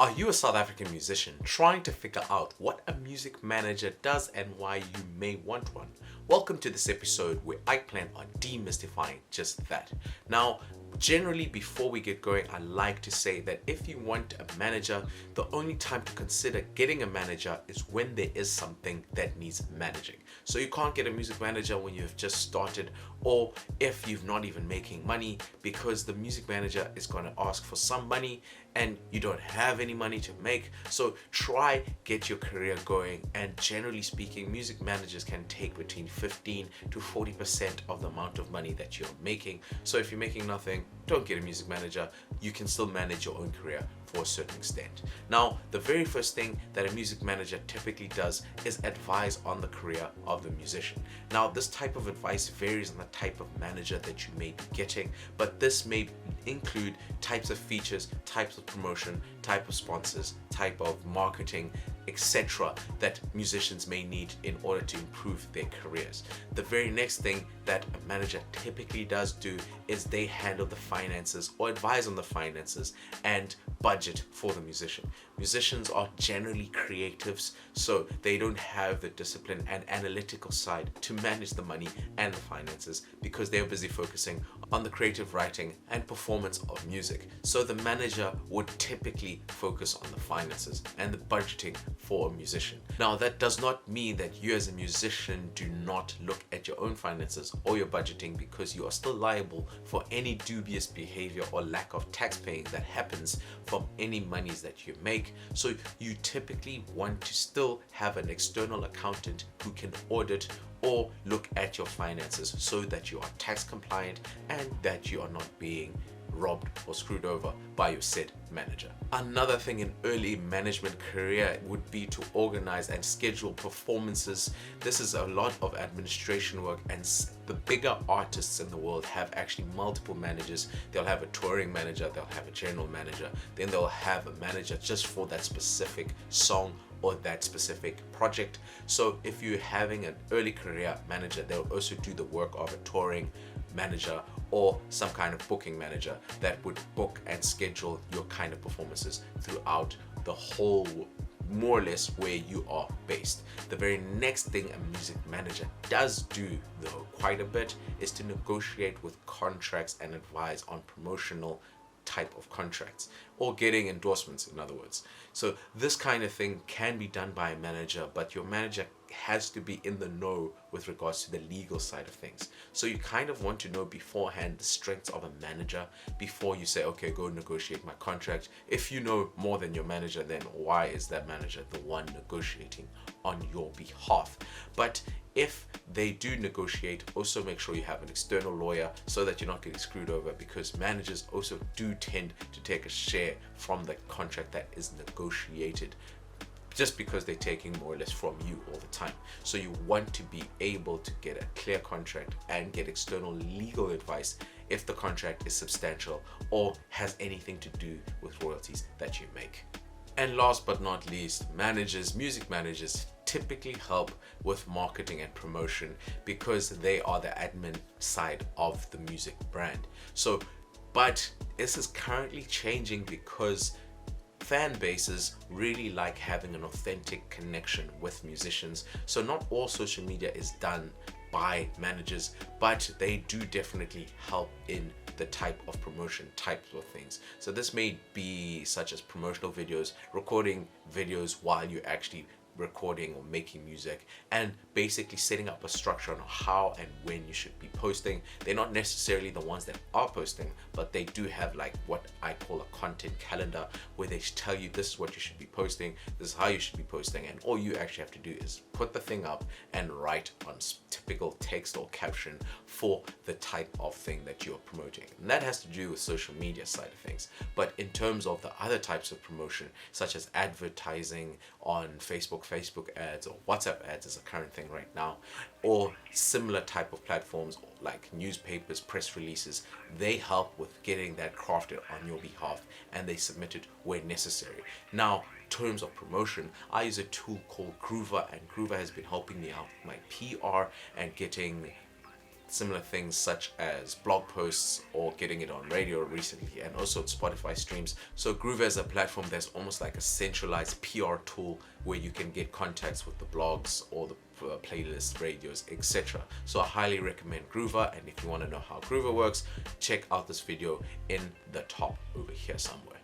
Are you a South African musician trying to figure out what a music manager does and why you may want one? Welcome to this episode where I plan on demystifying just that. Now, generally before we get going, I like to say that if you want a manager, the only time to consider getting a manager is when there is something that needs managing. So you can't get a music manager when you've just started or if you're not even making money, because the music manager is going to ask for some money and you don't have any money to make. So try get your career going, and generally speaking, music managers can take between 15 to 40% of the amount of money that you're making. So if you're making nothing, don't get a music manager. You can still manage your own career for a certain extent. Now, the very first thing that a music manager typically does is advise on the career of the musician. Now, this type of advice varies on the type of manager that you may be getting, but this may include types of features, types of promotion, type of sponsors, type of marketing, etc. that musicians may need in order to improve their careers. The very next thing that a manager typically does do is they handle the finances or advise on the finances and budget for the musician. Musicians are generally creatives, so they don't have the discipline and analytical side to manage the money and the finances because they're busy focusing on the creative writing and performance of music. So the manager would typically focus on the finances and the budgeting for a musician. Now, that does not mean that you as a musician do not look at your own finances or your budgeting, because you are still liable for any dubious behavior or lack of tax paying that happens from any monies that you make. So you typically want to still have an external accountant who can audit or look at your finances so that you are tax compliant and that you are not being robbed or screwed over by your said manager. Another thing in early management career would be to organize and schedule performances. This is a lot of administration work, and the bigger artists in the world have actually multiple managers. They'll have a touring manager, they'll have a general manager, then they'll have a manager just for that specific song or that specific project. So if you're having an early career manager, they'll also do the work of a touring manager or some kind of booking manager that would book and schedule your kind of performances throughout the whole, more or less, where you are based. The very next thing a music manager does do, though, quite a bit, is to negotiate with contracts and advise on promotional type of contracts or getting endorsements, in other words. So this kind of thing can be done by a manager, but your manager has to be in the know with regards to the legal side of things. So you kind of want to know beforehand the strengths of a manager before you say, okay, go negotiate my contract. If you know more than your manager, then why is that manager the one negotiating on your behalf? But if they do negotiate, also make sure you have an external lawyer so that you're not getting screwed over, because managers also do tend to take a share from the contract that is negotiated, just because they're taking more or less from you all the time. So you want to be able to get a clear contract and get external legal advice if the contract is substantial or has anything to do with royalties that you make. And last but not least, music managers typically help with marketing and promotion because they are the admin side of the music brand. So, but this is currently changing because fan bases really like having an authentic connection with musicians. So not all social media is done by managers, but they do definitely help in the type of promotion types of things. So this may be such as promotional videos, recording videos while you're actually recording or making music, and basically setting up a structure on how and when you should be posting. They're not necessarily the ones that are posting, but they do have like what I call a content calendar, where they tell you this is what you should be posting, this is how you should be posting, and all you actually have to do is put the thing up and write on typical text or caption for the type of thing that you're promoting. And that has to do with social media side of things. But in terms of the other types of promotion, such as advertising on Facebook ads, or WhatsApp ads is a current thing right now, or similar type of platforms like newspapers, press releases, they help with getting that crafted on your behalf, and they submit it where necessary. Now, in terms of promotion, I use a tool called Groover, and Groover has been helping me out with my PR and getting similar things such as blog posts or getting it on radio recently, and also Spotify streams. So Groover is a platform that's almost like a centralized PR tool where you can get contacts with the blogs or the playlists, radios, etc. So I highly recommend Groover, and if you want to know how Groover works, check out this video in the top over here somewhere.